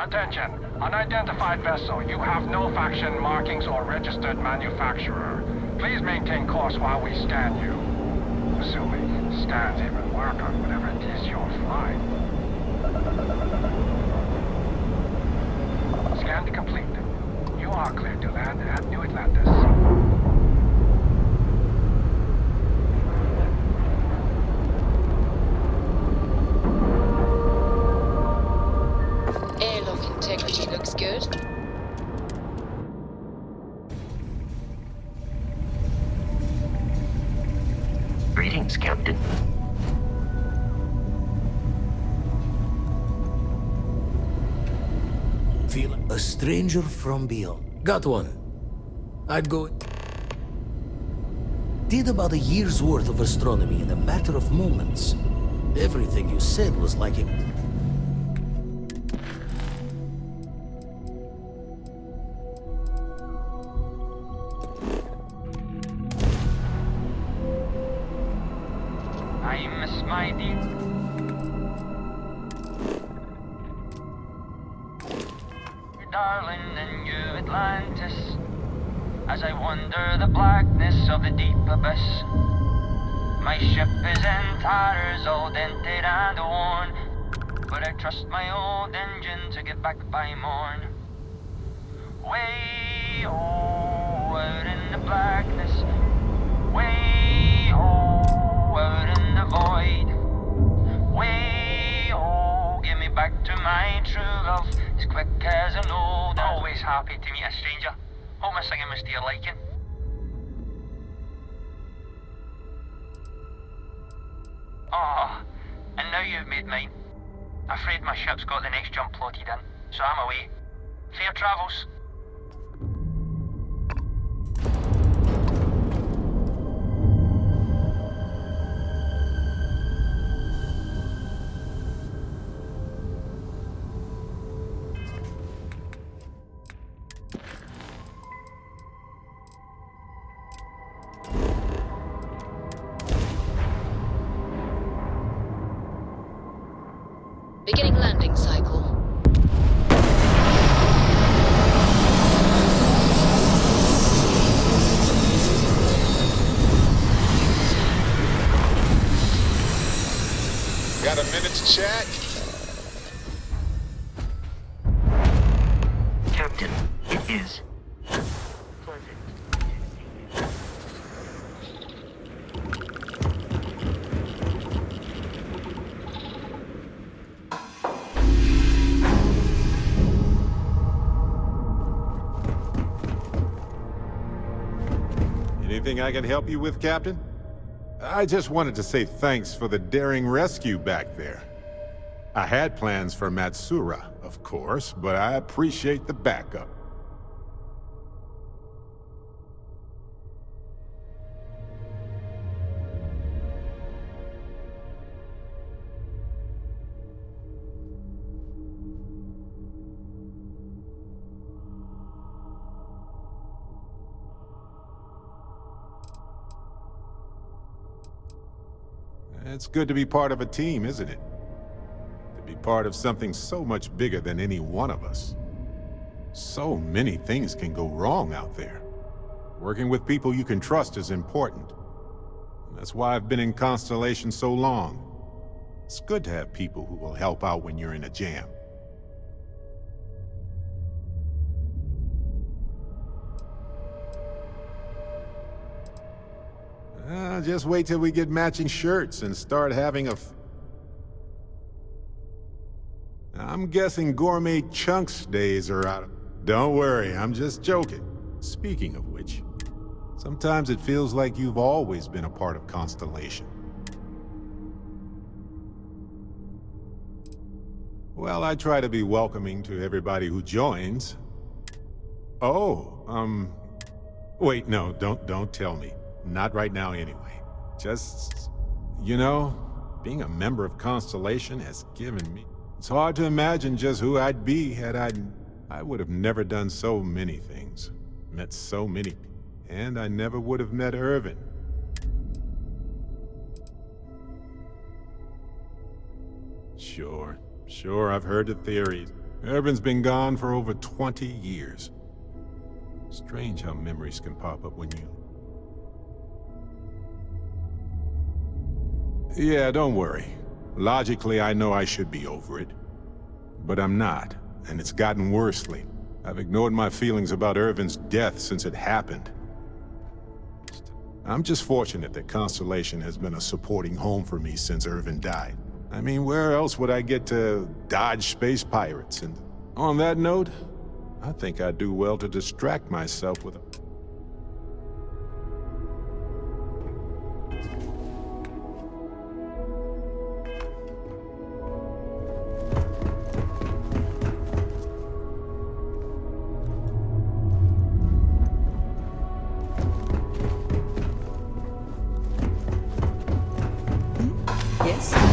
Attention, unidentified vessel. You have no faction markings or registered manufacturer. Please maintain course while we scan you. Assuming scans even work on whatever it is you're flying. Scan complete. You are clear to land at New Atlantis. Airlock integrity looks good. Greetings, Captain. Feel a stranger from beyond. Got one. I'd go... Did about a year's worth of astronomy in a matter of moments. Everything you said was like a... I miss my dear. Darling in New Atlantis, as I wander the blackness of the deep abyss. My ship is in tatters, all dented and worn, but I trust my old engine to get back by morn. Way out in the blackness, way out in the void. Way give me back to my true love, as quick as an old. Always happy to meet a stranger. Hope my singing was to your liking. Oh, and now you've made mine. Afraid my ship's got the next jump plotted in, so I'm away. Fair travels. Beginning landing cycle. Got a minute to chat? Captain, it is. Anything I can help you with, Captain? I just wanted to say thanks for the daring rescue back there. I had plans for Matsura, of course, but I appreciate the backup. It's good to be part of a team, isn't it? To be part of something so much bigger than any one of us. So many things can go wrong out there. Working with people you can trust is important. And that's why I've been in Constellation so long. It's good to have people who will help out when you're in a jam. Just wait till we get matching shirts and start having I'm guessing gourmet chunks days are out of... Don't worry, I'm just joking. Speaking of which, sometimes it feels like you've always been a part of Constellation. Well, I try to be welcoming to everybody who joins. Oh, wait, no, don't tell me. Not right now anyway. Just, you know, being a member of Constellation has given me... It's hard to imagine just who I'd be had I would have never done so many things. Met so many... And I never would have met Irvin. Sure, I've heard the theories. Irvin's been gone for over 20 years. Strange how memories can pop up when you... Yeah, don't worry. Logically, I know I should be over it. But I'm not, and it's gotten worse lately. I've ignored my feelings about Irvin's death since it happened. I'm just fortunate that Constellation has been a supporting home for me since Irvin died. I mean, where else would I get to dodge space pirates? And on that note, I think I'd do well to distract myself with a... Yes?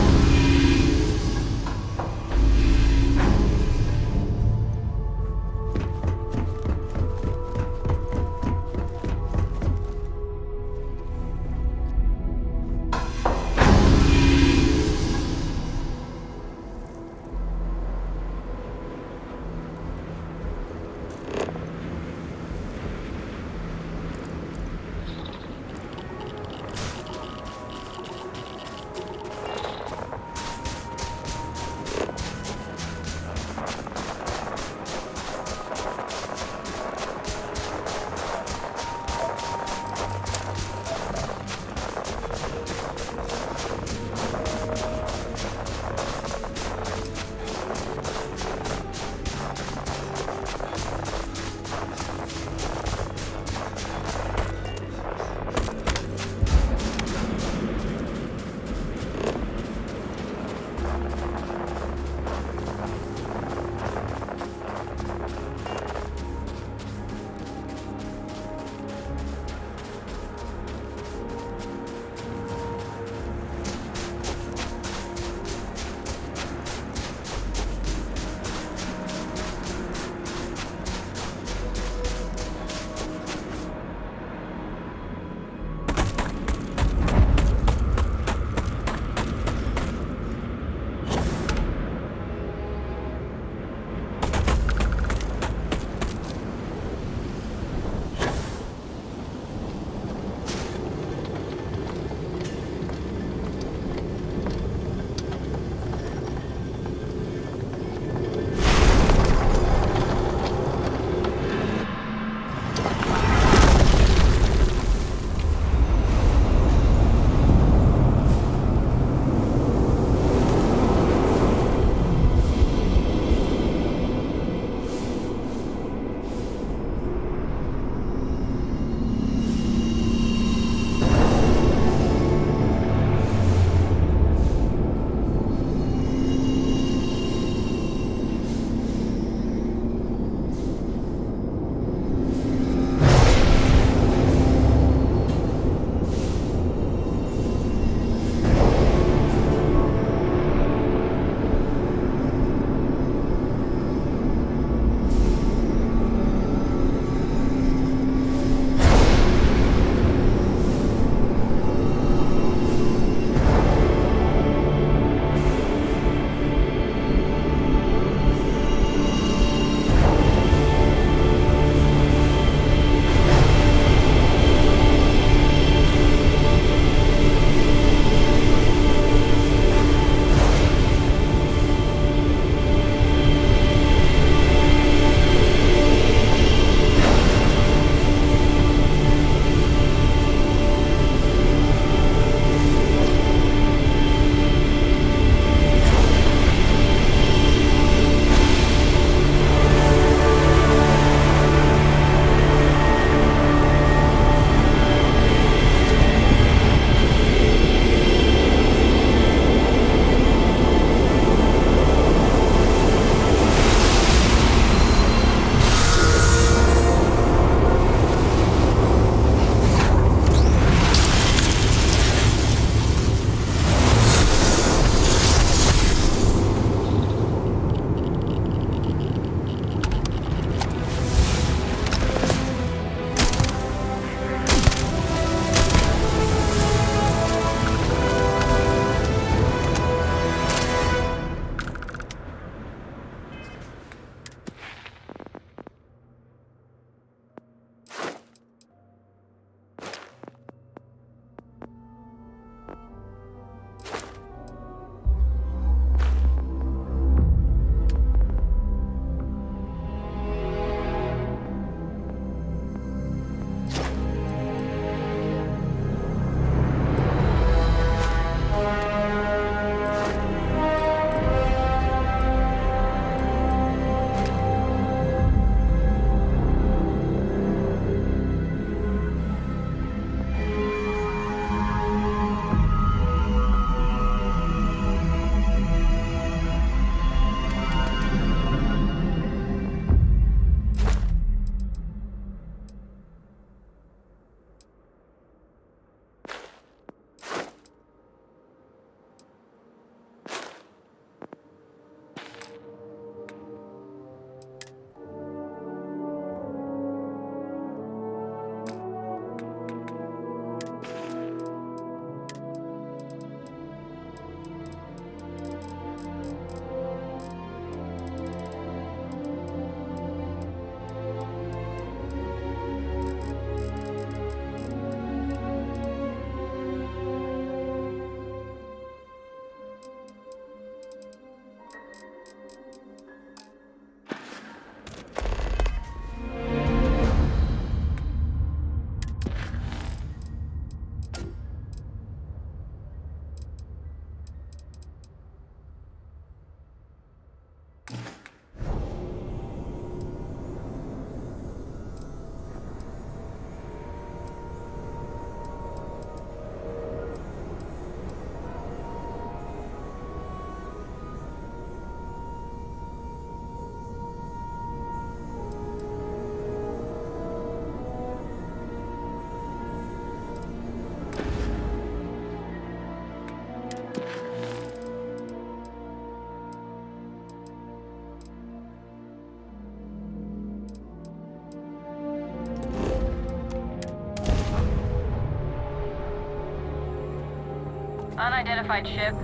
Unidentified ship. We're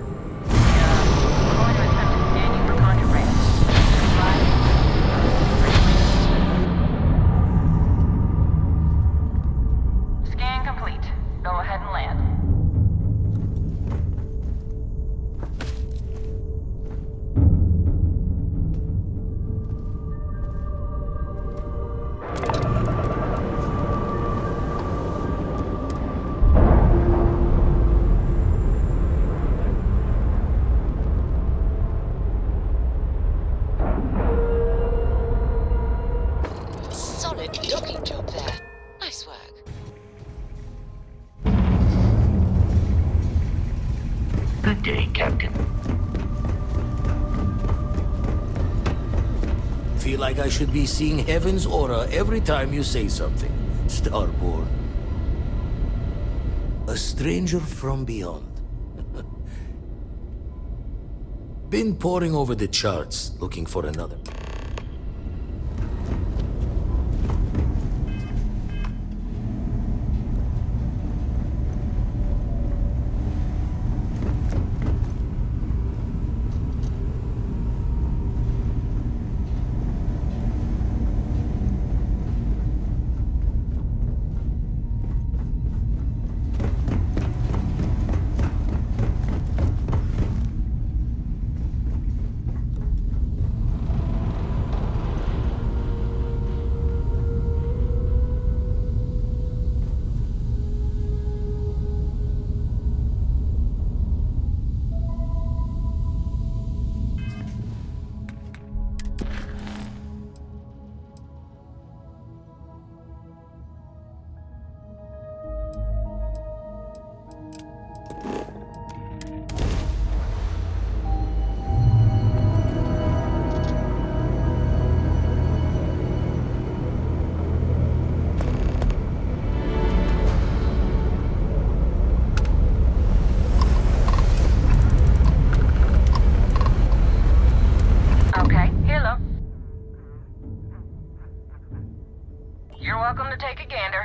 going to attempt to scan you for contraband. Scan complete. Go ahead and land. Solid docking job there. Nice work. Good day, Captain. Feel like I should be seeing heaven's aura every time you say something, Starborn. A stranger from beyond. Been poring over the charts, looking for another. You're welcome to take a gander.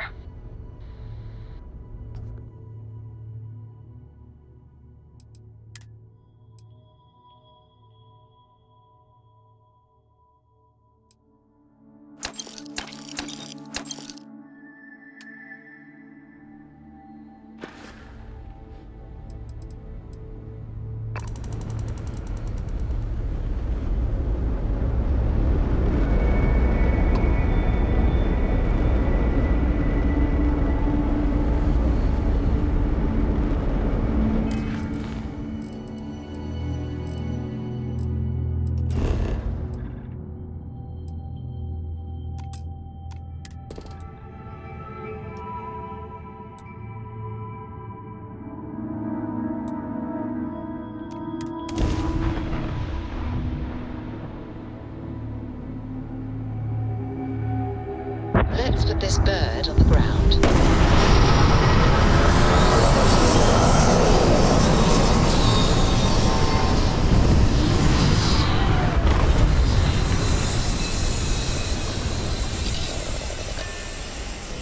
Let's put this bird on the ground.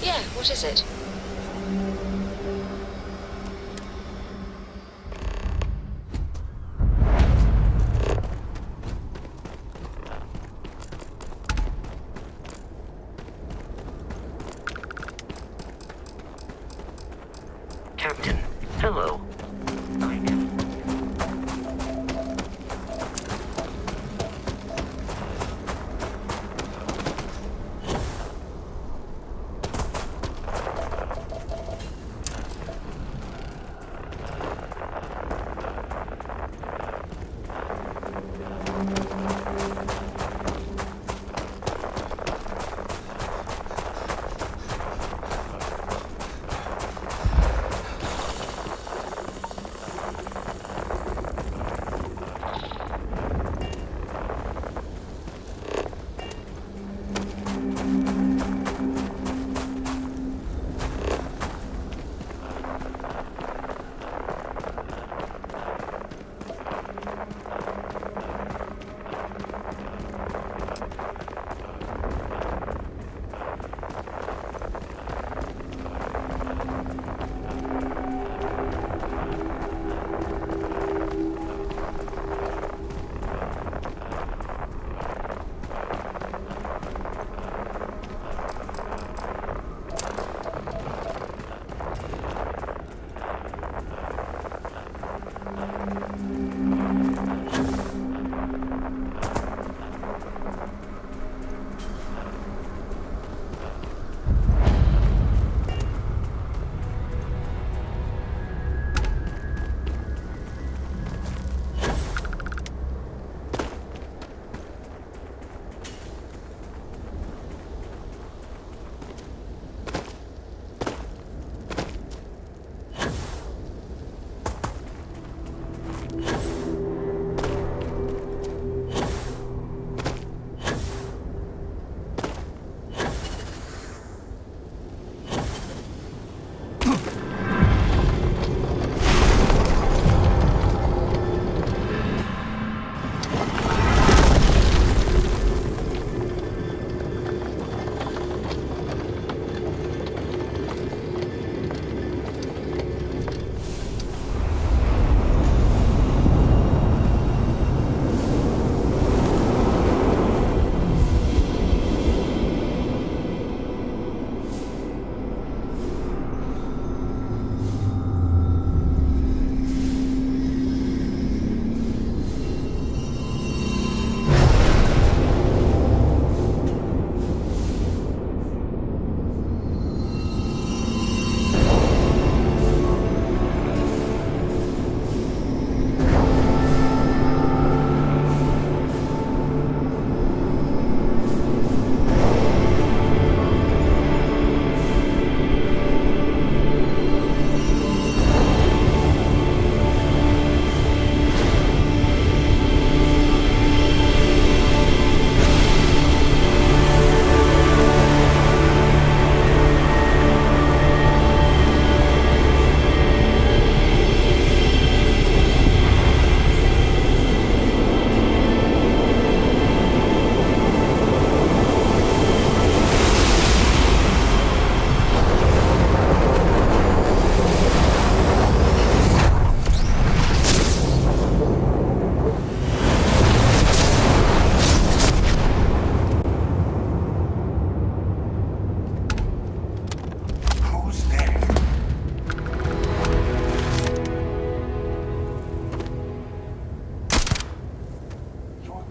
Yeah, what is it? Captain, hello.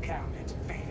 cabinet failed.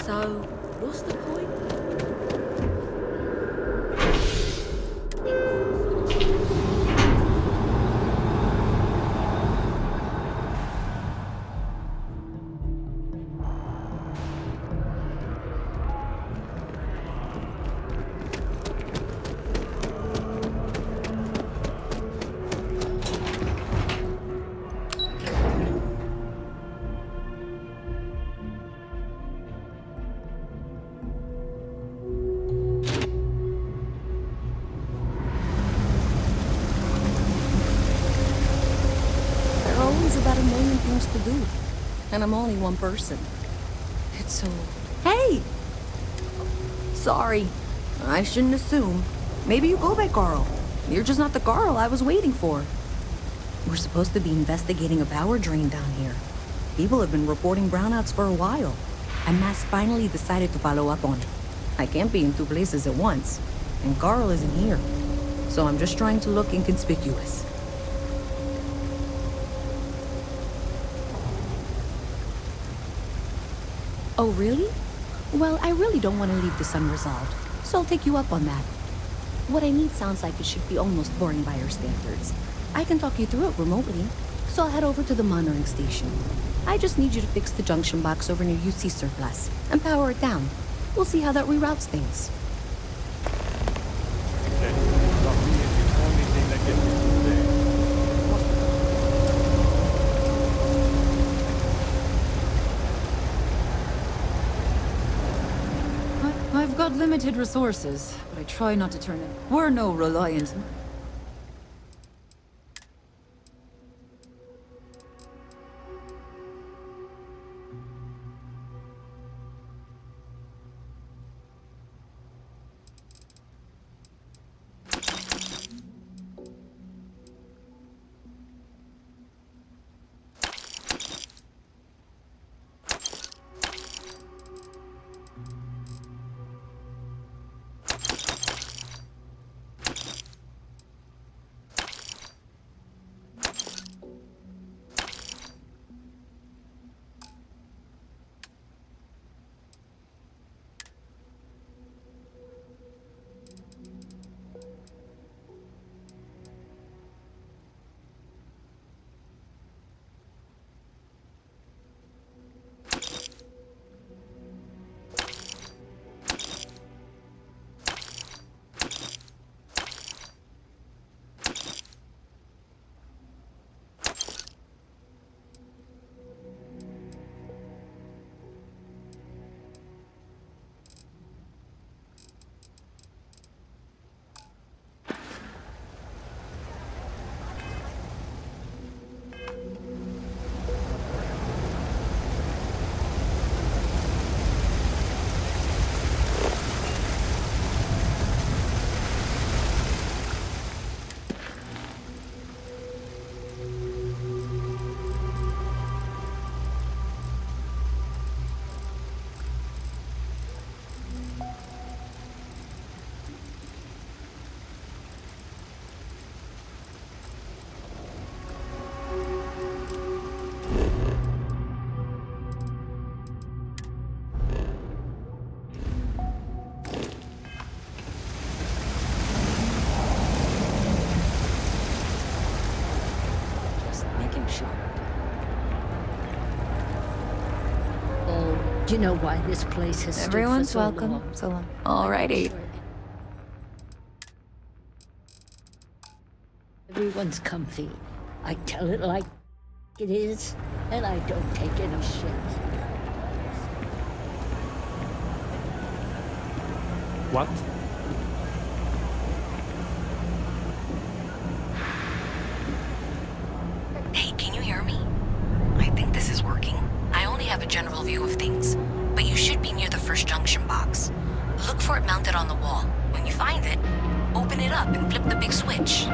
So, what's the point? About a million things to do, and I'm only one person. It's so... Hey! Sorry. I shouldn't assume. Maybe you go by Carl. You're just not the Carl I was waiting for. We're supposed to be investigating a power drain down here. People have been reporting brownouts for a while, and Mass finally decided to follow up on it. I can't be in two places at once, and Carl isn't here. So I'm just trying to look inconspicuous. Oh, really? Well, I really don't want to leave this unresolved, so I'll take you up on that. What I need sounds like it should be almost boring by your standards. I can talk you through it remotely, so I'll head over to the monitoring station. I just need you to fix the junction box over near UC Surplus and power it down. We'll see how that reroutes things. I've got limited resources, but I try not to turn it. We're no reliant. Do you know why this place has stood for Everyone's so welcome. long? So long. Alrighty. Everyone's comfy. I tell it like it is, and I don't take any shit. What? Hey, can you hear me? I think this is working. I only have a general view of things, but you should be near the first junction box. Look for it mounted on the wall. When you find it, open it up and flip the big switch.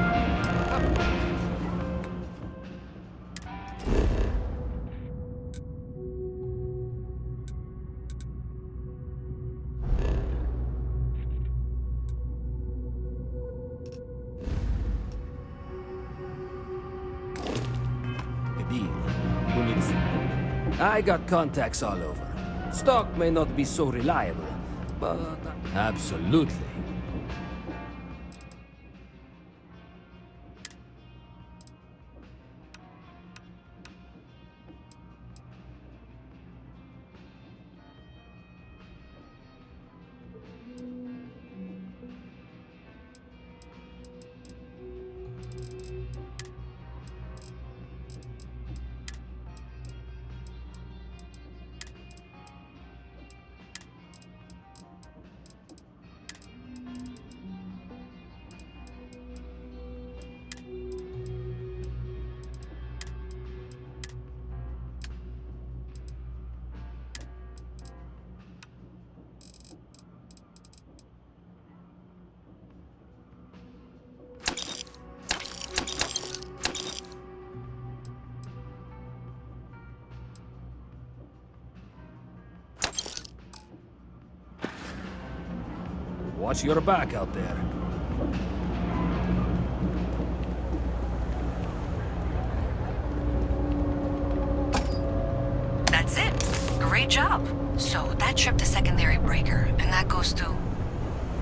I got contacts all over. Stock may not be so reliable, but absolutely. Watch your back out there. That's it. Great job. So that tripped the secondary breaker, and that goes to...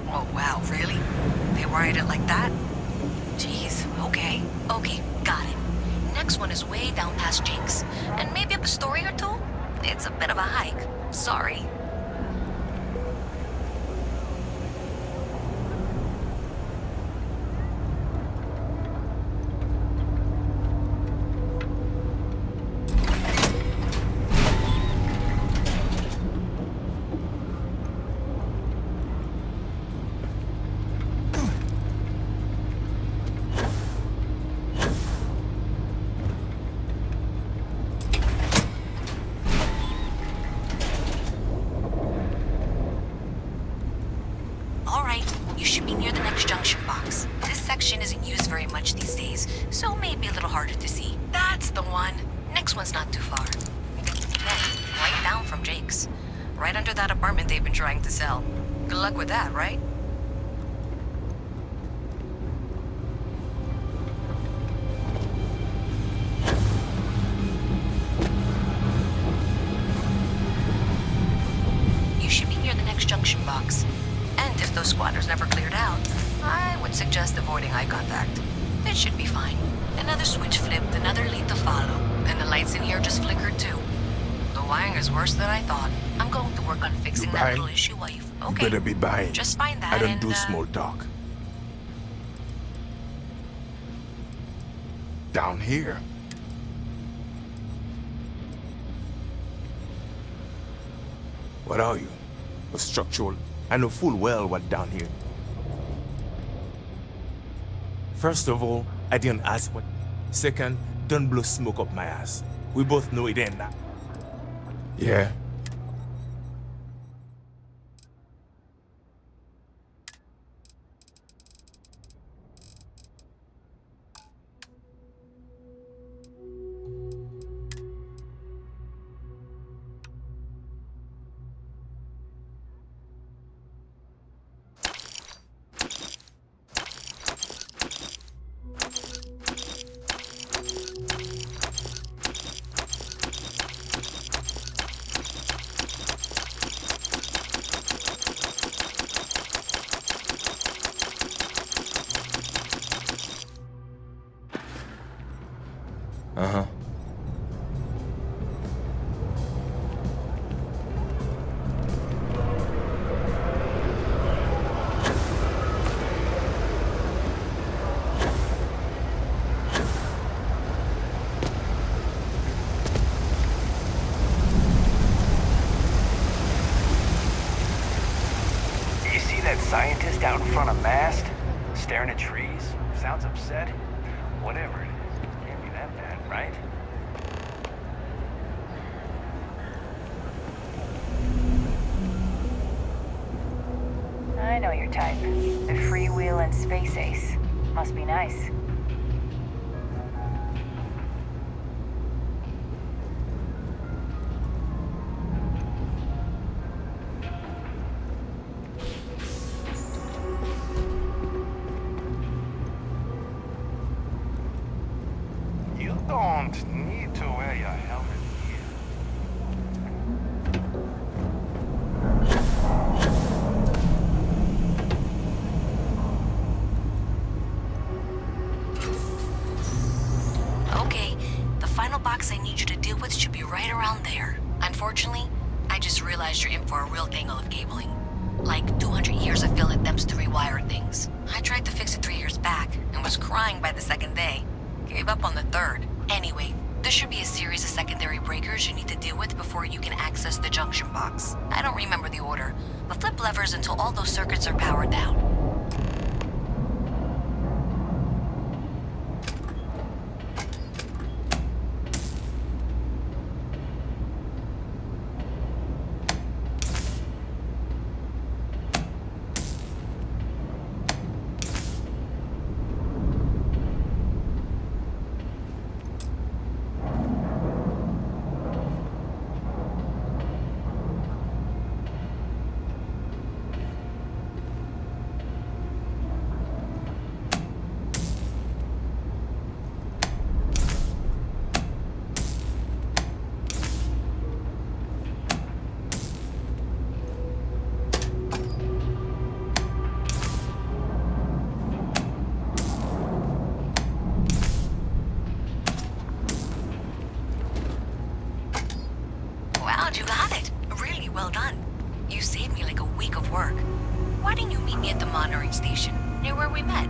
Oh, wow, really? They wired it like that? Jeez, okay. Okay, got it. Next one is way down past Jake's, and maybe up a story or two? It's a bit of a hike. Sorry. You should be near the next junction box. This section isn't used very much these days, so maybe a little harder to see. That's the one. Next one's not too far. Yeah, right down from Jake's. Right under that apartment they've been trying to sell. Good luck with that, right? You should be near the next junction box. And if those squatters never cleared out, I would suggest avoiding eye contact. It should be fine. Another switch flipped, another lead to follow, and the lights in here just flickered too. The wiring is worse than I thought. I'm going to work on fixing that little issue while you... Okay. You better be behind. Just find that I don't and, do small talk. Down here. What are you? A structural? I know full well what down here. First of all, I didn't ask what. Second, don't blow smoke up my ass. We both know it ain't that. Yeah. scientist out in front of mast, staring at trees. Sounds upset. Whatever it is, it can't be that bad, right? I know your type. The freewheeling space ace. Must be nice. You don't need to wear your helmet here. Okay, the final box I need you to deal with should be right around there. Unfortunately, I just realized you're in for a real tangle of cabling. Like 200 years of fill attempts to rewire things. I tried to fix it 3 years back and was crying by the second day. Gave up on the third. Anyway, there should be a series of secondary breakers you need to deal with before you can access the junction box. I don't remember the order, but flip levers until all those circuits are powered down. Wow, you got it. Really well done. You saved me like a week of work. Why didn't you meet me at the monitoring station, near where we met?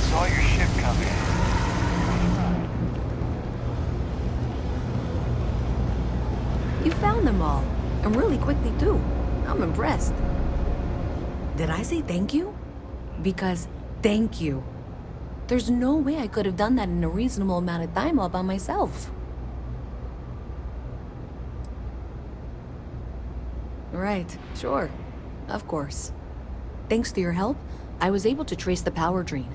Saw your ship coming. You found them all, and really quickly too. I'm impressed. Did I say thank you? Because thank you. There's no way I could have done that in a reasonable amount of time all by myself. Right, sure. Of course. Thanks to your help, I was able to trace the power drain.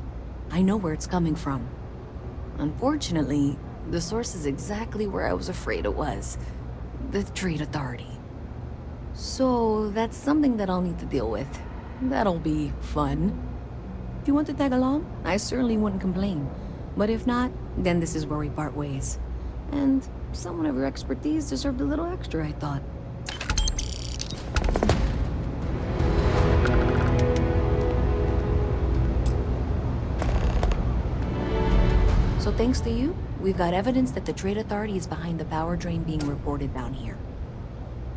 I know where it's coming from. Unfortunately, the source is exactly where I was afraid it was. The Trade Authority. So that's something that I'll need to deal with. That'll be fun. If you want to tag along, I certainly wouldn't complain. But if not, then this is where we part ways. And someone of your expertise deserved a little extra, I thought. So thanks to you, we've got evidence that the Trade Authority is behind the power drain being reported down here.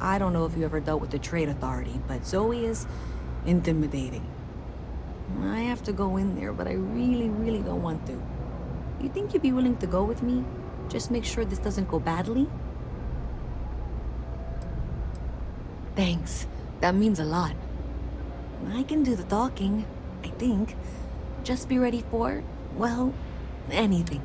I don't know if you ever dealt with the Trade Authority, but Zoe is intimidating. I have to go in there, but I really don't want to. You think you'd be willing to go with me? Just make sure this doesn't go badly? Thanks. That means a lot. I can do the talking, I think. Just be ready for, well, anything.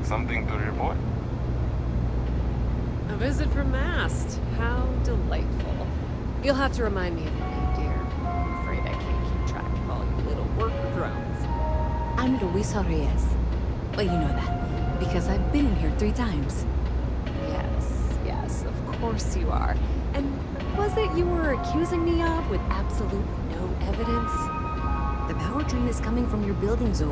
Something to report? A visit from Mast. How delightful. You'll have to remind me of your name, dear. I'm afraid I can't keep track of all you little worker drones. I'm Luisa Reyes. Well, you know that, because I've been in here 3 times. Yes, of course you are. And was it you were accusing me of with absolutely no evidence? The power drain is coming from your building, Zoe.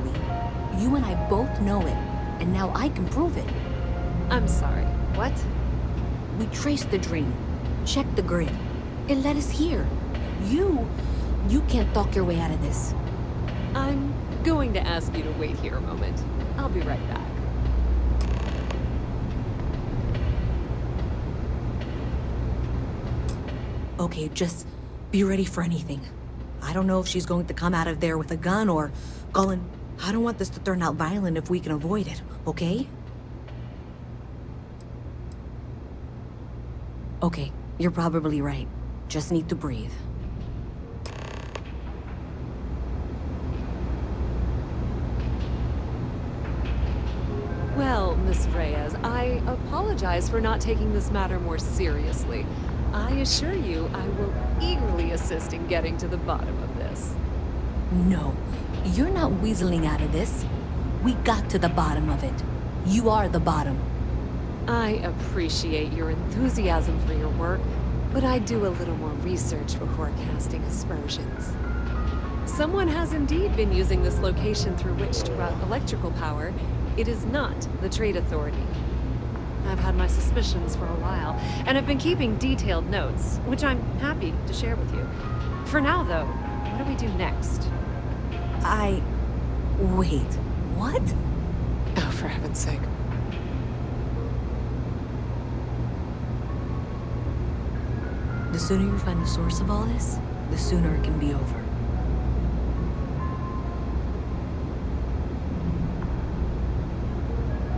You and I both know it, and now I can prove it. I'm sorry, what? We traced the drain, checked the grid. It led us here. You can't talk your way out of this. I'm going to ask you to wait here a moment. I'll be right back. Okay, just be ready for anything. I don't know if she's going to come out of there with a gun or... Colin, I don't want this to turn out violent if we can avoid it, okay? Okay, you're probably right. Just need to breathe. Well, Miss Reyes, I apologize for not taking this matter more seriously. I assure you I will eagerly assist in getting to the bottom of this. No, you're not weaseling out of this. We got to the bottom of it. You are the bottom. I appreciate your enthusiasm for your work, but I do a little more research before casting aspersions. Someone has indeed been using this location through which to route electrical power. It is not the Trade Authority. I've had my suspicions for a while, and have been keeping detailed notes, which I'm happy to share with you. For now, though, what do we do next? Wait, what? Oh, for heaven's sake. The sooner you find the source of all this, the sooner it can be over.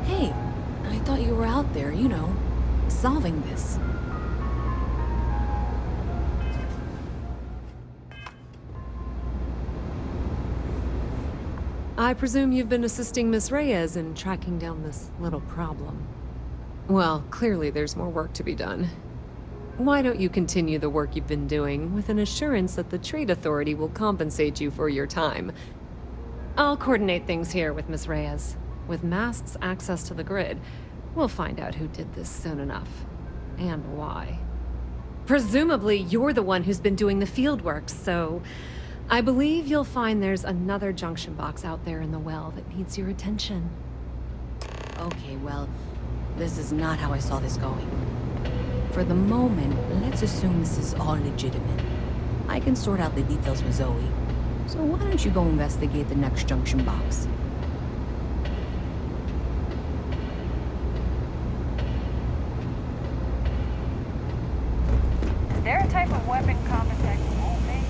Hey, I thought you were out there, you know, solving this. I presume you've been assisting Miss Reyes in tracking down this little problem. Well, clearly there's more work to be done. Why don't you continue the work you've been doing with an assurance that the Trade Authority will compensate you for your time? I'll coordinate things here with Miss Reyes. With Mast's access to the grid, we'll find out who did this soon enough. And why. Presumably, you're the one who's been doing the fieldwork, so... I believe you'll find there's another junction box out there in the well that needs your attention. Okay, well, this is not how I saw this going. For the moment, let's assume this is all legitimate. I can sort out the details with Zoe. So why don't you go investigate the next junction box? Is there a type of weapon common that won't make?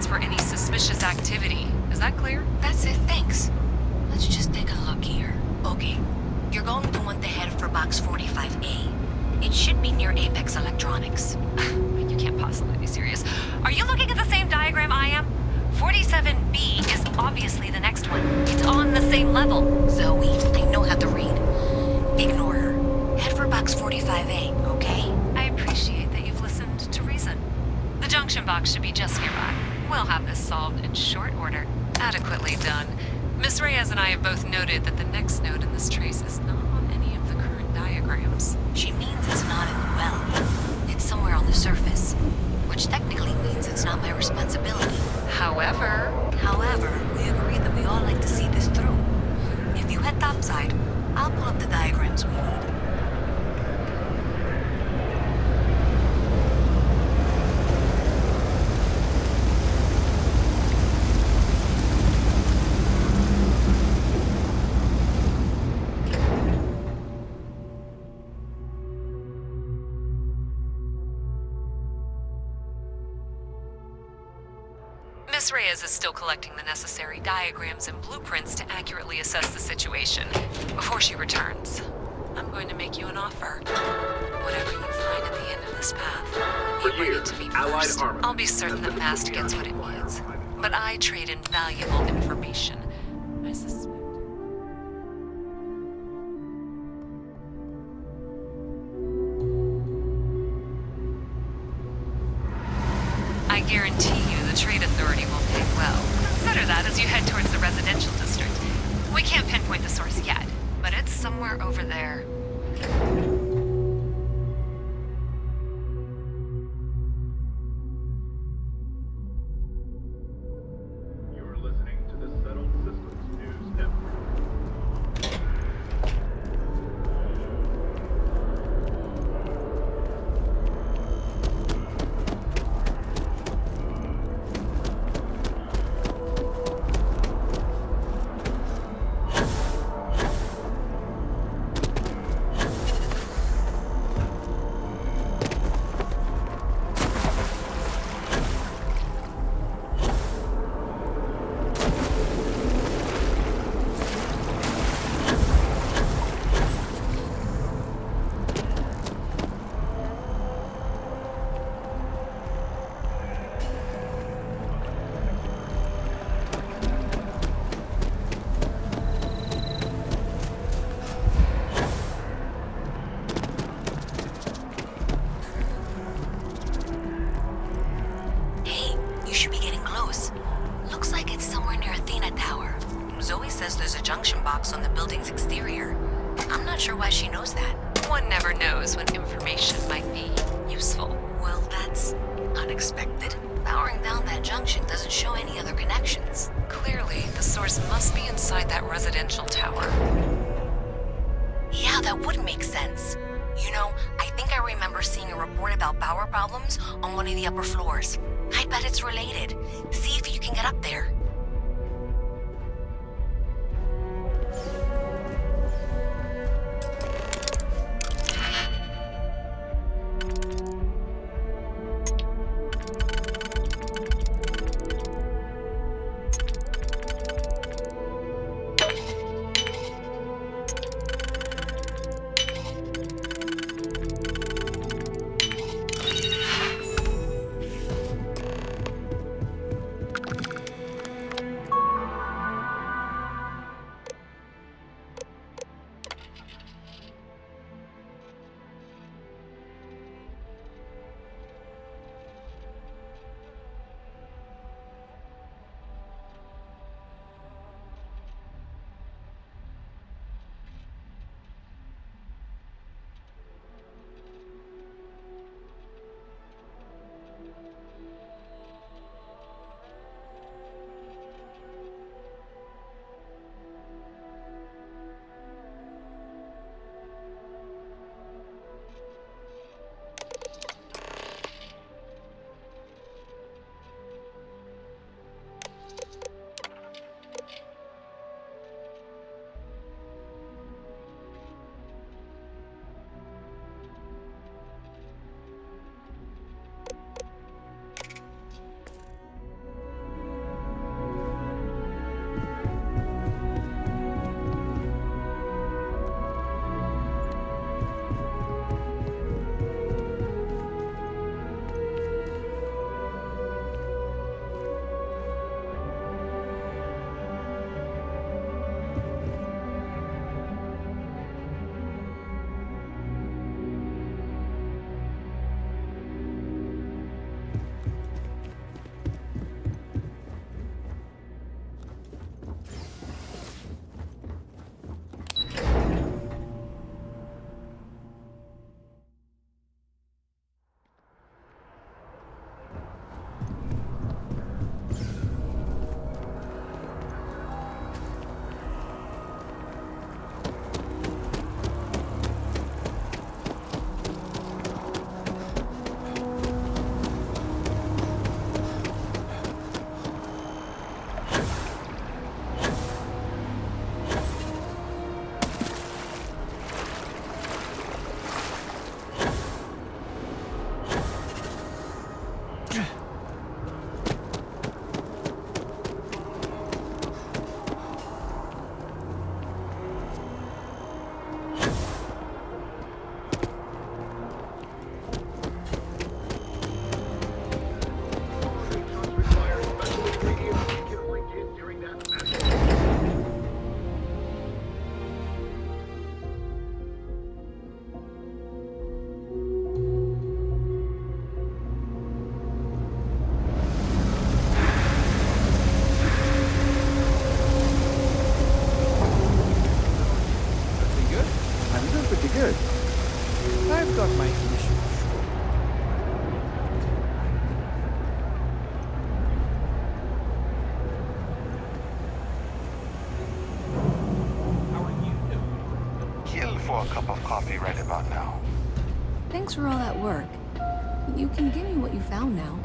For any suspicious activity. Is that clear? That's it, thanks. Let's just take a look here. Okay, you're going to want to head for box 45A. It should be near Apex Electronics. You can't possibly be serious. Are you looking at the same diagram I am? 47B is obviously the next one. It's on the same level. Zoe, I know how to read. 5A, okay? I appreciate that you've listened to reason. The junction box should be just nearby. We'll have this solved in short order. Adequately done. Miss Reyes and I have both noted that the next node in this trace is not on any of the current diagrams. She means it's not in the well. It's somewhere on the surface. Which technically means it's not my responsibility. However, we agreed that we all like to see this through. If you head topside, I'll pull up the diagrams we need. Miss Reyes is still collecting the necessary diagrams and blueprints to accurately assess the situation. Before she returns, I'm going to make you an offer. Whatever you find at the end of this path, you bring it to me first. I'll be certain that Mast gets what it needs. But I trade in valuable information. I suspect... I guarantee you the Trade Authority will pay well. Consider that as you head towards the residential district. We can't pinpoint the source yet, but it's somewhere over there. You're listening to the Settled Systems News Network. On the building's exterior. I'm not sure why she knows that. One never knows when information might be useful. Well, that's unexpected. Powering down that junction doesn't show any other connections. Clearly, the source must be inside that residential tower. Yeah, that would make sense. You know, I think I remember seeing a report about power problems on one of the upper floors. I bet it's related. See if you can get up there. a cup of coffee right about now. Thanks for all that work. You can give me what you found now.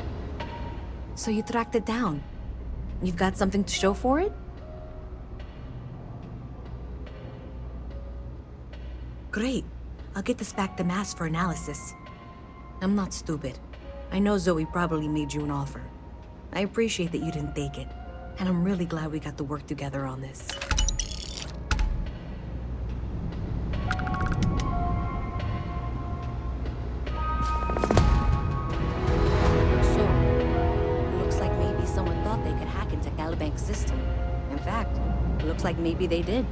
So you tracked it down. You've got something to show for it? Great. I'll get this back to Mass for analysis. I'm not stupid. I know Zoe probably made you an offer. I appreciate that you didn't take it. And I'm really glad we got to work together on this. System. In fact, it looks like maybe they did.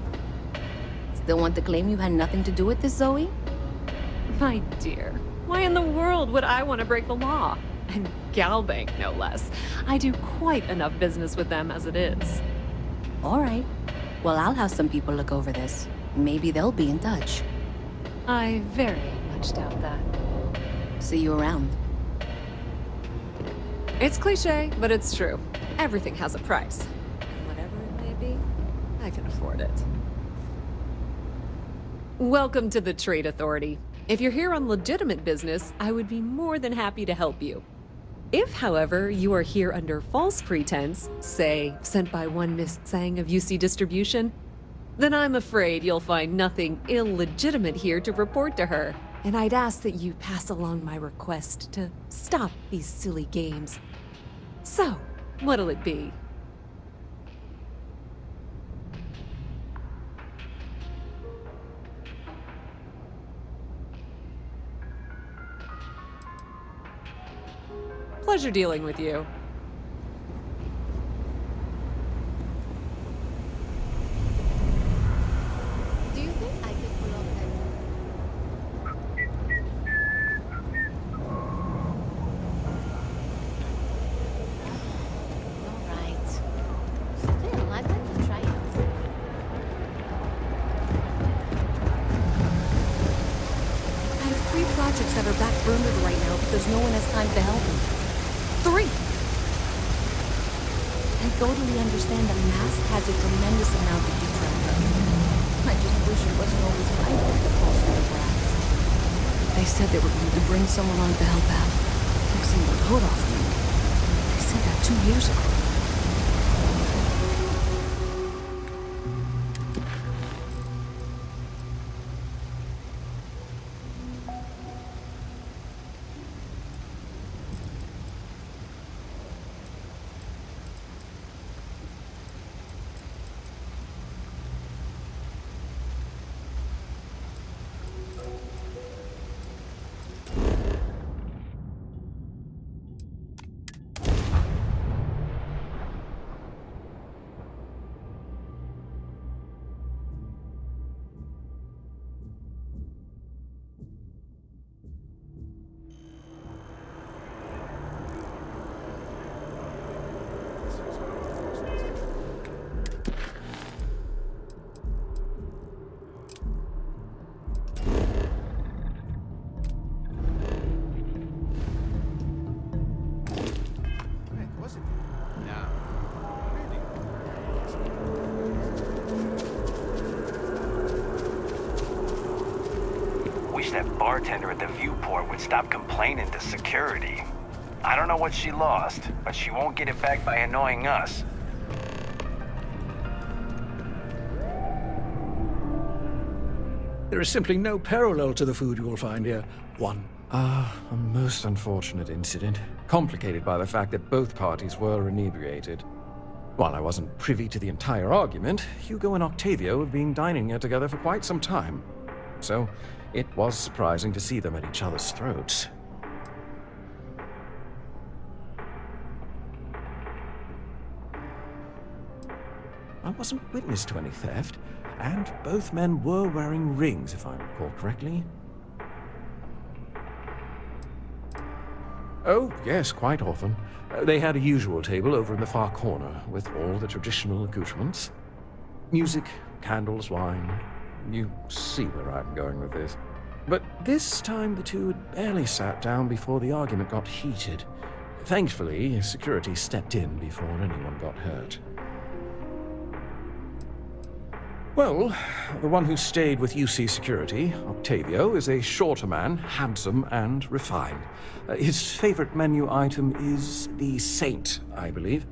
Still want to claim you had nothing to do with this, Zoe? My dear, why in the world would I want to break the law? And Galbank, no less. I do quite enough business with them as it is. All right. Well, I'll have some people look over this. Maybe they'll be in touch. I very much doubt that. See you around. It's cliche, but it's true. Everything has a price. Whatever it may be, I can afford it. Welcome to the Trade Authority. If you're here on legitimate business, I would be more than happy to help you. If, however, you are here under false pretense, say, sent by one Miss Tsang of UC Distribution, then I'm afraid you'll find nothing illegitimate here to report to her. And I'd ask that you pass along my request to stop these silly games. So, what'll it be? Pleasure dealing with you. Do you think I could pull off that? All right. Still, I'd like to try it. I have 3 projects that are backburnered right now because no one has time to help me. 3! I totally understand that Mask has a tremendous amount to keep track of. I just wish it wasn't always my fault to fall through the cracks. They said they were going to bring someone on to help out. Take some of the hood off me. They said that 2 years ago. That bartender at the viewport would stop complaining to security. I don't know what she lost, but she won't get it back by annoying us. There is simply no parallel to the food you will find here. A most unfortunate incident, complicated by the fact that both parties were inebriated. While I wasn't privy to the entire argument, Hugo and Octavio have been dining here together for quite some time. So, it was surprising to see them at each other's throats. I wasn't witness to any theft, and both men were wearing rings, if I recall correctly. Oh, yes, quite often. They had a usual table over in the far corner, with all the traditional accoutrements. Music, candles, wine. You see where I'm going with this. But this time the two had barely sat down before the argument got heated. Thankfully, security stepped in before anyone got hurt. Well, the one who stayed with UC Security, Octavio, is a shorter man, handsome and refined. His favorite menu item is the Saint, I believe.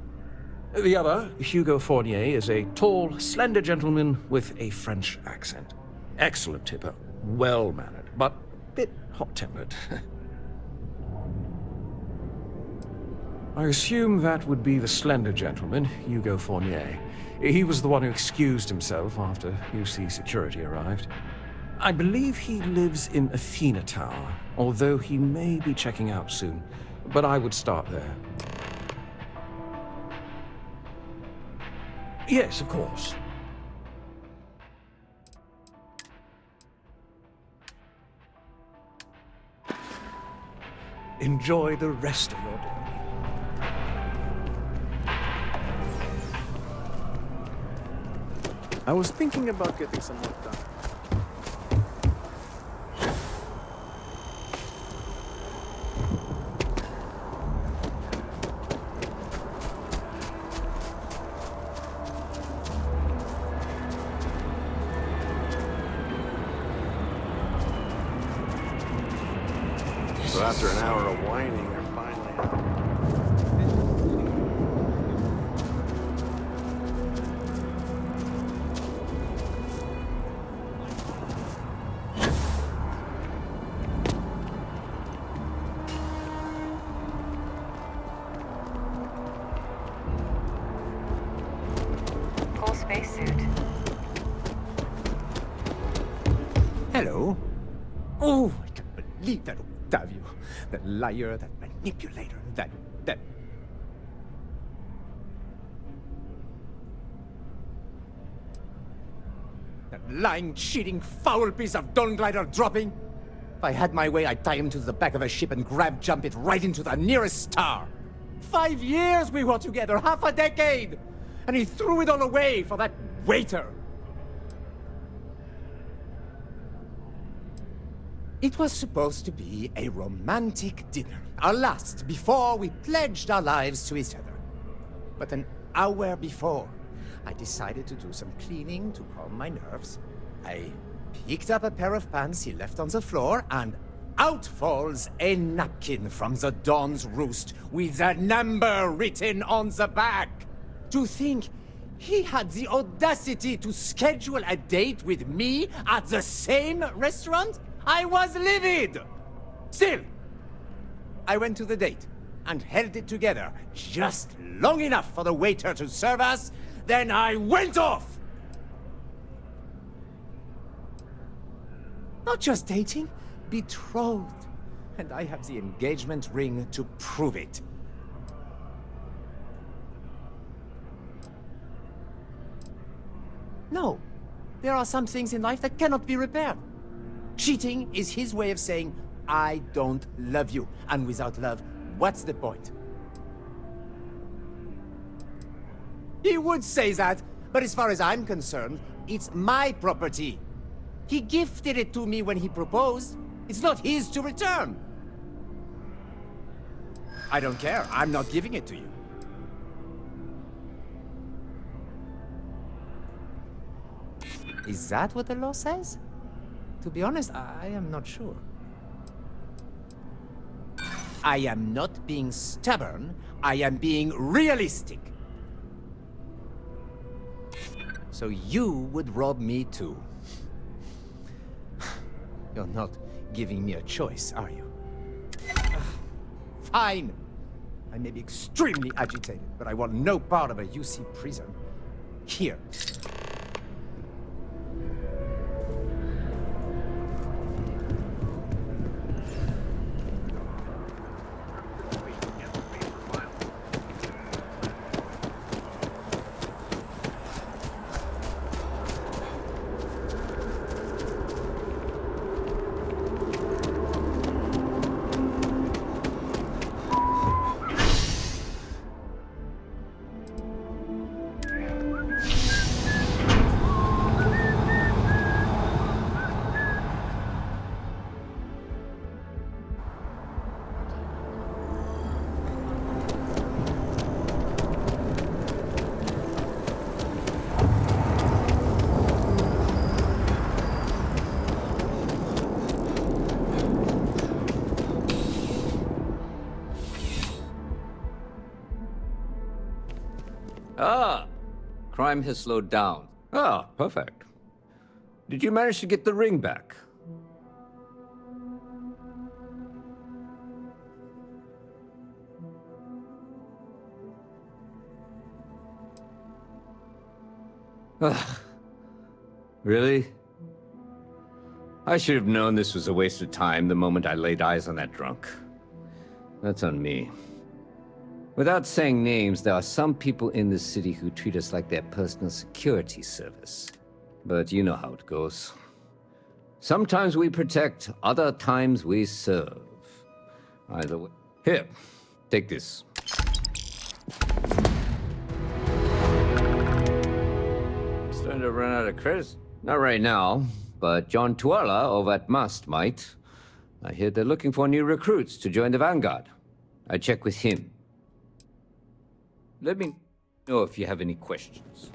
The other, Hugo Fournier, is a tall, slender gentleman with a French accent. Excellent tipper, well-mannered, but a bit hot-tempered. I assume that would be the slender gentleman, Hugo Fournier. He was the one who excused himself after UC Security arrived. I believe he lives in Athena Tower, although he may be checking out soon. But I would start there. Yes, of course. Enjoy the rest of your day. I was thinking about getting some work done. So after an hour of whining, they're finally out. Full spacesuit. Hello. Oh, I can't believe that Octavio. That liar, that manipulator, that... That lying, cheating, foul piece of Dawn Glider dropping. If I had my way, I'd tie him to the back of a ship and jump it right into the nearest star. 5 years we were together, half a decade! And he threw it all away for that waiter. It was supposed to be a romantic dinner, our last before we pledged our lives to each other. But an hour before, I decided to do some cleaning to calm my nerves. I picked up a pair of pants he left on the floor, and out falls a napkin from the Dawn's Roost with a number written on the back. To think he had the audacity to schedule a date with me at the same restaurant? I was livid! Still, I went to the date and held it together just long enough for the waiter to serve us, then I went off! Not just dating, betrothed. And I have the engagement ring to prove it. No, there are some things in life that cannot be repaired. Cheating is his way of saying, I don't love you. And without love, what's the point? He would say that, but as far as I'm concerned, it's my property. He gifted it to me when he proposed. It's not his to return. I don't care. I'm not giving it to you. Is that what the law says? To be honest, I am not sure. I am not being stubborn. I am being realistic. So you would rob me too. You're not giving me a choice, are you? Fine. I may be extremely agitated, but I want no part of a UC prison. Here. crime has slowed down. Ah, perfect. Did you manage to get the ring back? Ugh. Really? I should have known this was a waste of time the moment I laid eyes on that drunk. That's on me. Without saying names, there are some people in this city who treat us like their personal security service. But you know how it goes. Sometimes we protect, other times we serve. Either way. Here, take this. Starting to run out of credits. Not right now, but John Tuala over at Must might. I hear they're looking for new recruits to join the Vanguard. I check with him. Let me know if you have any questions.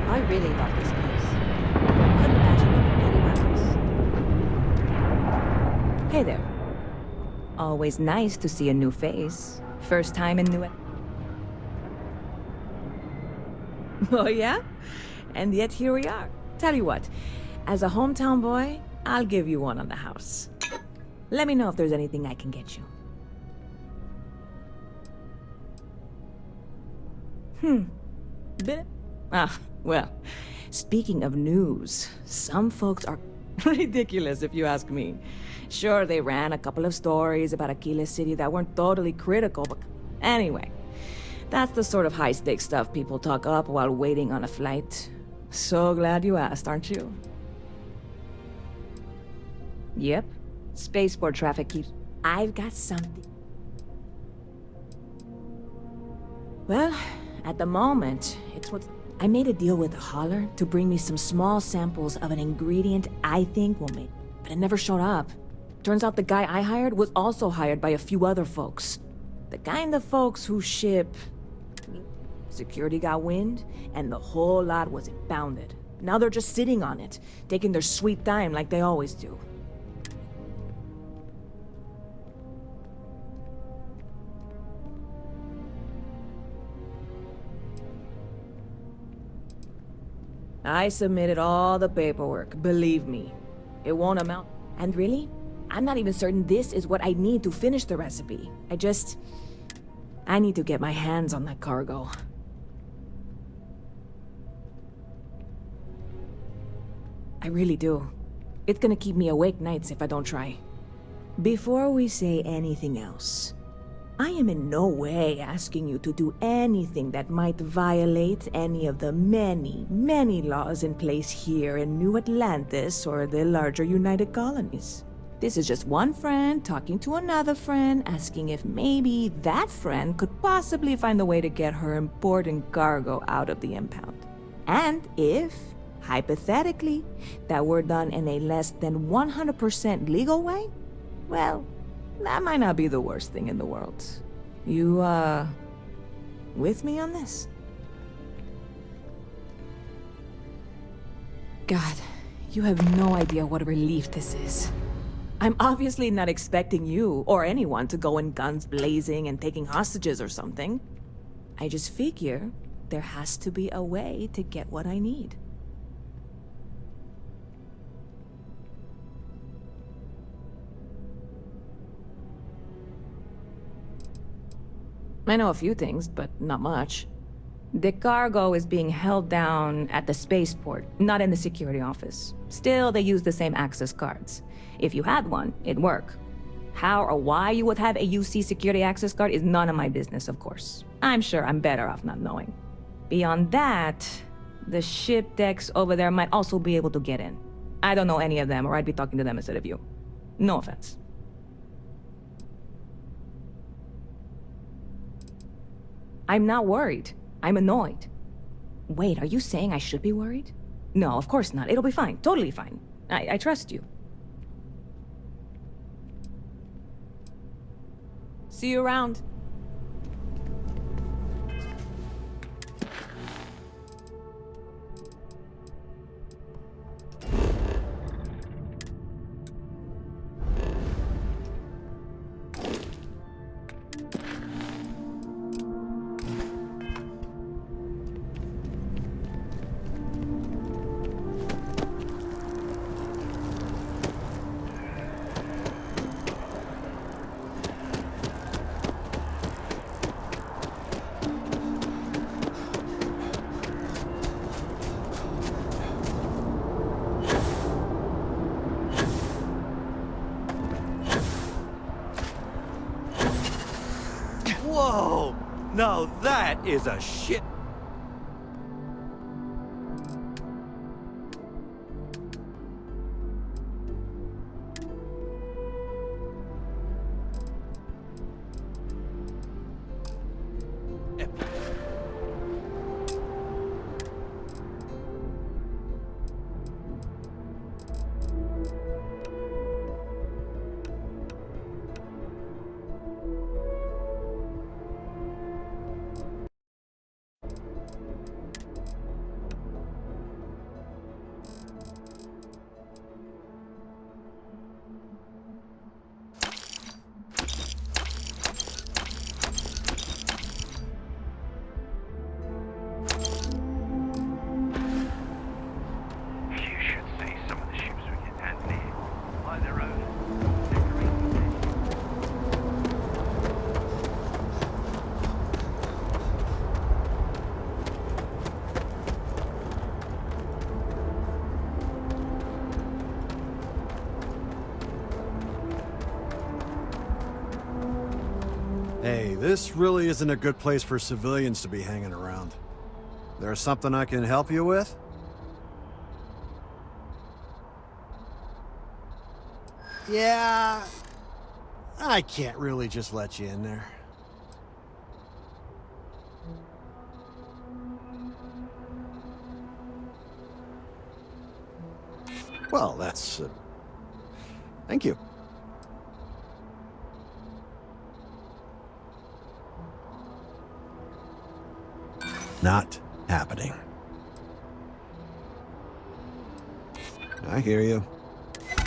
I really love this place. Couldn't imagine living anywhere else. Hey there. Always nice to see a new face. First time in New... Oh yeah? And yet here we are. Tell you what, as a hometown boy, I'll give you one on the house. Let me know if there's anything I can get you. Well, speaking of news, some folks are ridiculous if you ask me. Sure, they ran a couple of stories about Aquila City that weren't totally critical, but anyway, that's the sort of high-stakes stuff people talk up while waiting on a flight. So glad you asked, aren't you? Yep. Spaceport traffic keeps... I've got something. Well, at the moment, it's what... I made a deal with a hauler to bring me some small samples of an ingredient I think will make... But it never showed up. Turns out the guy I hired was also hired by a few other folks. The kind of folks who ship... Security got wind, and the whole lot was impounded. Now they're just sitting on it, taking their sweet time like they always do. I submitted all the paperwork, believe me. It won't amount. And really, I'm not even certain this is what I need to finish the recipe. I need to get my hands on that cargo. I really do. It's gonna keep me awake nights if I don't try. Before we say anything else, I am in no way asking you to do anything that might violate any of the many, many laws in place here in New Atlantis or the larger United Colonies. This is just one friend talking to another friend, asking if maybe that friend could possibly find a way to get her important cargo out of the impound. And if, hypothetically, that were done in a less than 100% legal way, well, that might not be the worst thing in the world. You, with me on this? God, you have no idea what a relief this is. I'm obviously not expecting you or anyone to go in guns blazing and taking hostages or something. I just figure there has to be a way to get what I need. I know a few things, but not much. The cargo is being held down at the spaceport, not in the security office. Still, they use the same access cards. If you had one, it'd work. How or why you would have a UC security access card is none of my business, of course. I'm sure I'm better off not knowing. Beyond that, The ship decks over there might also be able to get in. I don't know any of them, or I'd be talking to them instead of you. No offense. I'm not worried. I'm annoyed. Wait, are you saying I should be worried? No, of course not. It'll be fine. Totally fine. I trust you. See you around. Whoa! Now that is a shit. Hey, this really isn't a good place for civilians to be hanging around. There's something I can help you with? Yeah, I can't really just let you in there. Well, that's... thank you. Not happening. I hear you.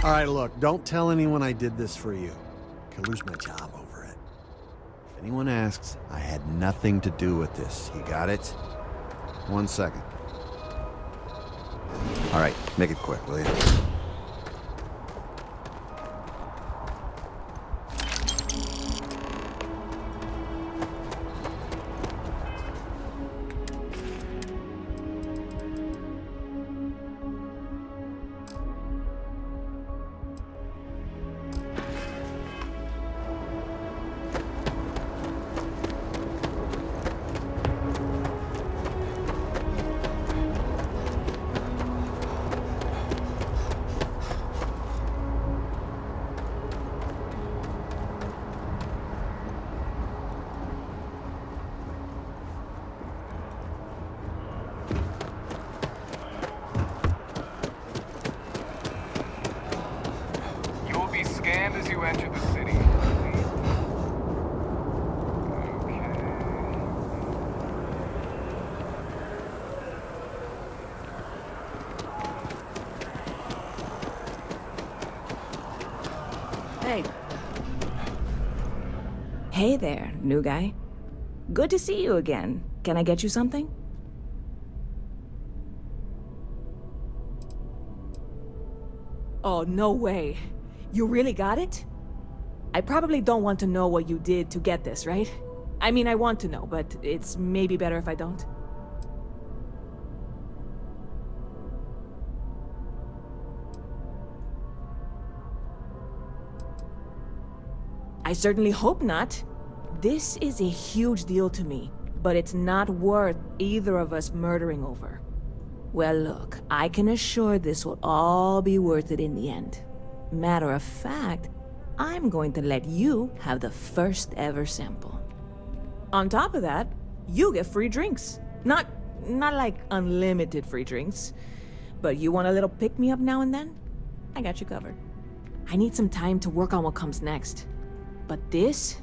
All right, look, don't tell anyone I did this for you. I could lose my job over it. If anyone asks, I had nothing to do with this. You got it? 1 second. All right, make it quick, will you? As you enter the city. Hey. Hey there, new guy. Good to see you again. Can I get you something? Oh, no way. You really got it? I probably don't want to know what you did to get this, right? I mean, I want to know, but it's maybe better if I don't. I certainly hope not. This is a huge deal to me, but it's not worth either of us murdering over. Well, look, I can assure this will all be worth it in the end. Matter of fact, I'm going to let you have the first ever sample. On top of that, you get free drinks. Not like unlimited free drinks, but you want a little pick-me-up now and then? I got you covered. I need some time to work on what comes next. But this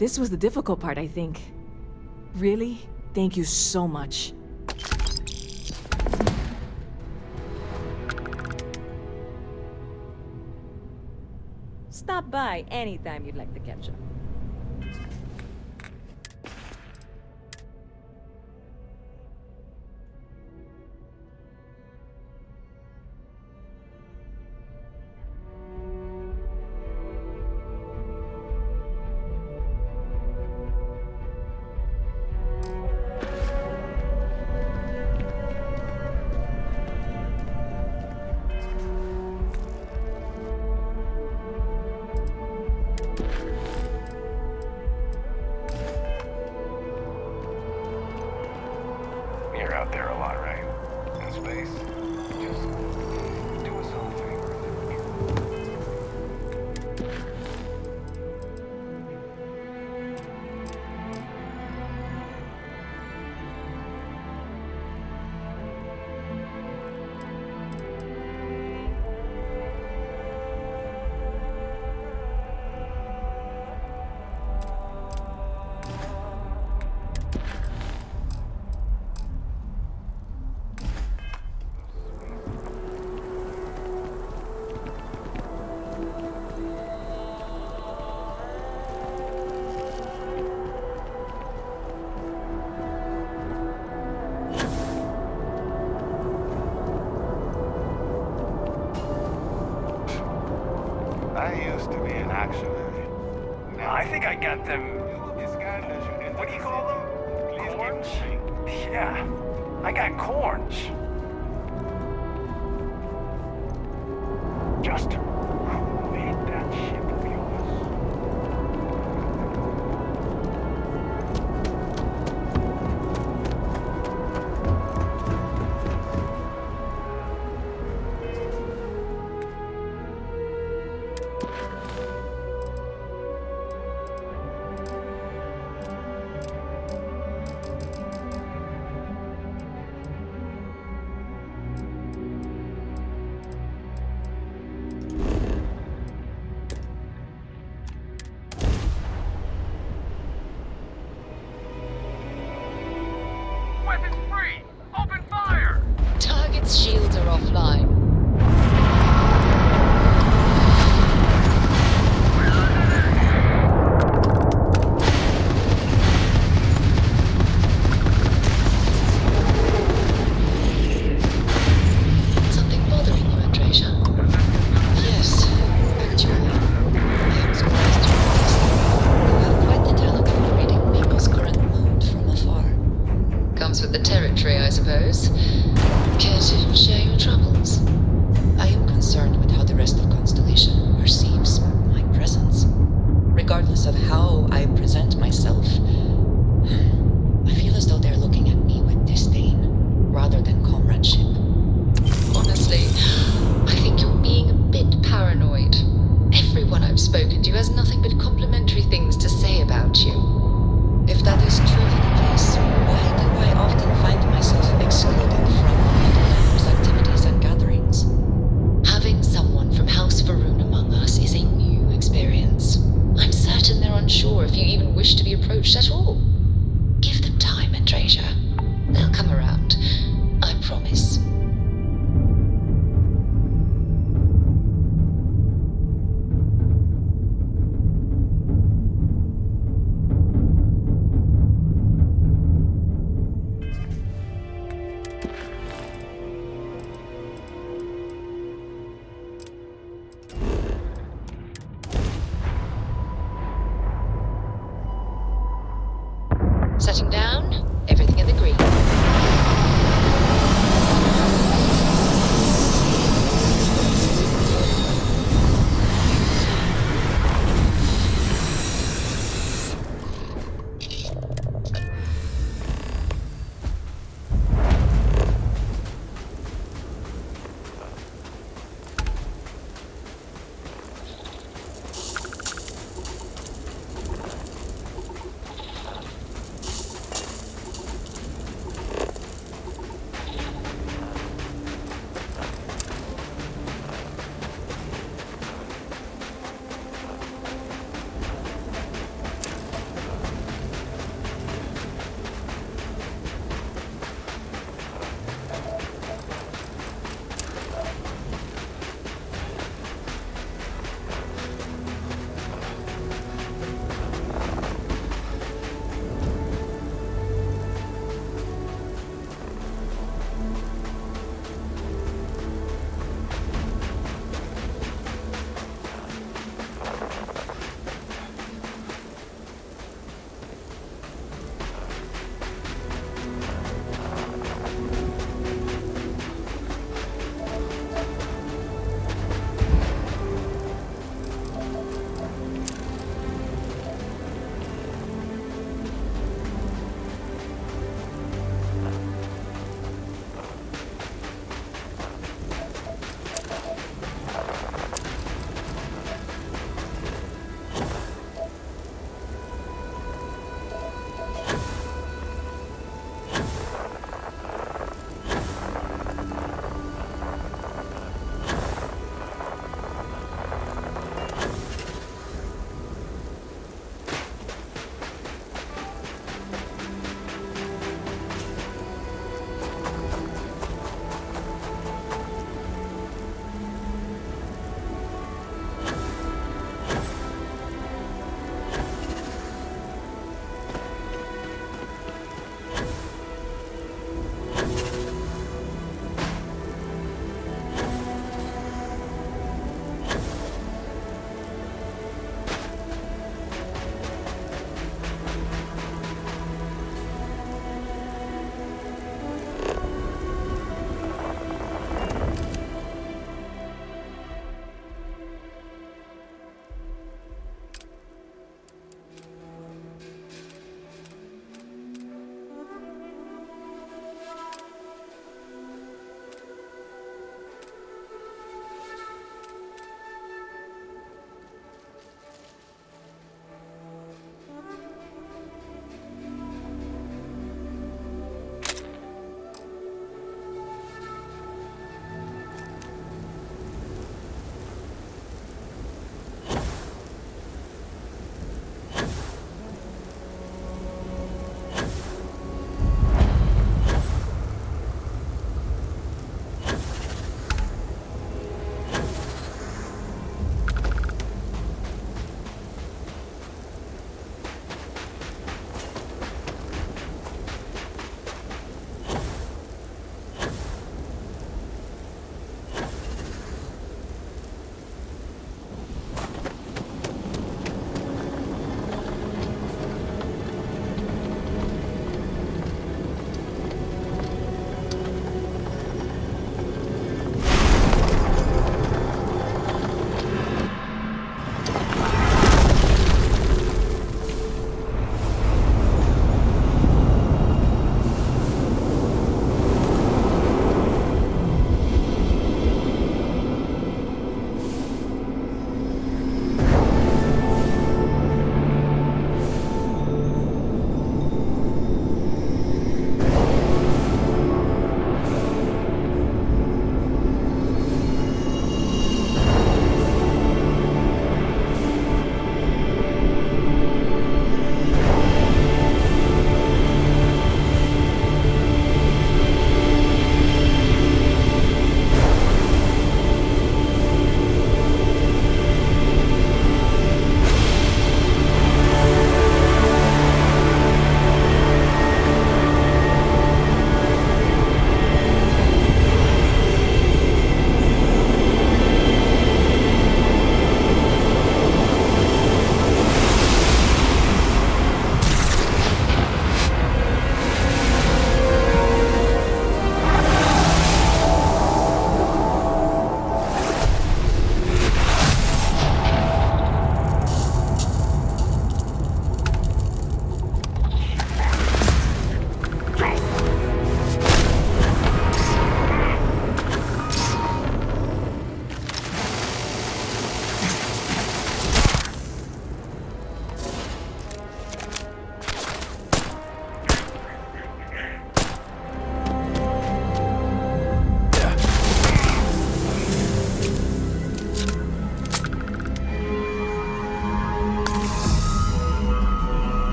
was the difficult part, I think. Really, thank you so much. Stop by anytime you'd like to catch up. You're out there a lot, right? In space. Just do us all a favor. I used to be an actuary. Now I think I got them. What do you call them? Corns? Yeah, I got corns. Just who made that ship of yours? Weapons free! Open fire! Target's shields are offline. Something bothering you, Andreja? Yes, actually. I am surprised to notice that you have quite the talent for reading people's current mood from afar. Comes with the territory, I suppose. Care to share your troubles? I am concerned with how the rest of Constellation perceives my presence. Regardless of how I present myself, I feel as though they're looking at me with disdain, rather than comradeship. Honestly, I think you're being a bit paranoid. Everyone I've spoken to has nothing but complimentary things to say about you. If that is truly